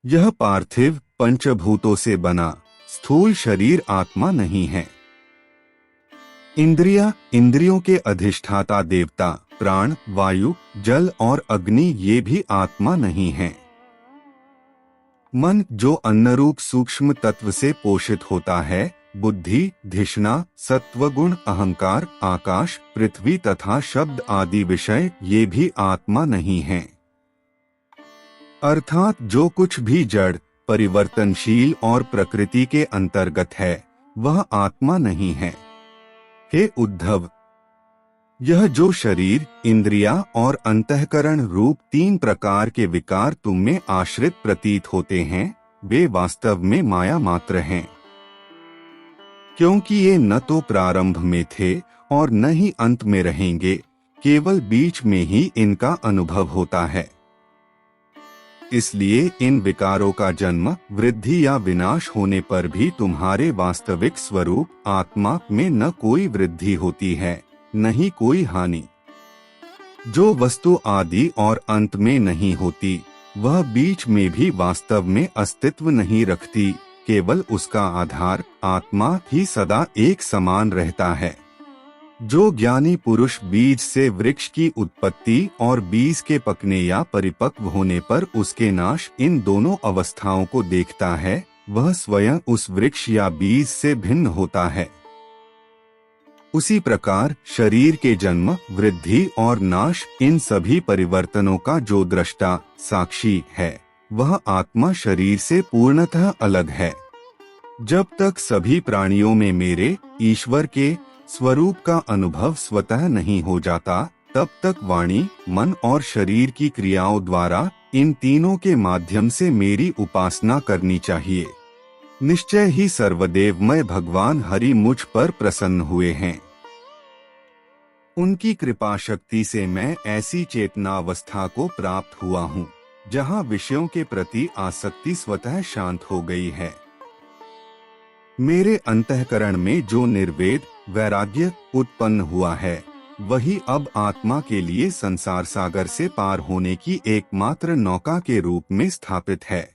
यह पार्थिव पंचभूतों से बना स्थूल शरीर आत्मा नहीं है। इंद्रियों के अधिष्ठाता देवता, प्राण, वायु, जल और अग्नि ये भी आत्मा नहीं है। मन जो अन्नरूप सूक्ष्म तत्व से पोषित होता है, बुद्धि, धिषणा, सत्वगुण, अहंकार, आकाश, पृथ्वी तथा शब्द आदि विषय ये भी आत्मा नहीं है। अर्थात जो कुछ भी जड़, परिवर्तनशील और प्रकृति के अंतर्गत है, वह आत्मा नहीं है। हे उद्धव, यह जो शरीर, इंद्रिया और अंतःकरण रूप तीन प्रकार के विकार तुम में आश्रित प्रतीत होते हैं, वे वास्तव में माया मात्र हैं। क्योंकि ये न तो प्रारंभ में थे और न ही अंत में रहेंगे, केवल बीच में ही इनका अनुभव होता है। इसलिए इन विकारों का जन्म, वृद्धि या विनाश होने पर भी तुम्हारे वास्तविक स्वरूप आत्मा में न कोई वृद्धि होती है, न ही कोई हानि। जो वस्तु आदि और अंत में नहीं होती, वह बीच में भी वास्तव में अस्तित्व नहीं रखती, केवल उसका आधार आत्मा ही सदा एक समान रहता है। जो ज्ञानी पुरुष बीज से वृक्ष की उत्पत्ति और बीज के पकने या परिपक्व होने पर उसके नाश, इन दोनों अवस्थाओं को देखता है, वह स्वयं उस वृक्ष या बीज से भिन्न होता है। उसी प्रकार शरीर के जन्म, वृद्धि और नाश, इन सभी परिवर्तनों का जो दृष्टा, साक्षी है, वह आत्मा शरीर से पूर्णतः अलग है। जब तक सभी प्राणियों में मेरे, ईश्वर के स्वरूप का अनुभव स्वतः नहीं हो जाता, तब तक वाणी, मन और शरीर की क्रियाओं द्वारा इन तीनों के माध्यम से मेरी उपासना करनी चाहिए। निश्चय ही सर्वदेवमय भगवान हरि मुझ पर प्रसन्न हुए हैं। उनकी कृपा शक्ति से मैं ऐसी चेतनावस्था को प्राप्त हुआ हूँ, जहाँ विषयों के प्रति आसक्ति स्वतः शांत हो गई है। मेरे अंतःकरण में जो निर्वेद, वैराग्य उत्पन्न हुआ है, वही अब आत्मा के लिए संसार सागर से पार होने की एकमात्र नौका के रूप में स्थापित है।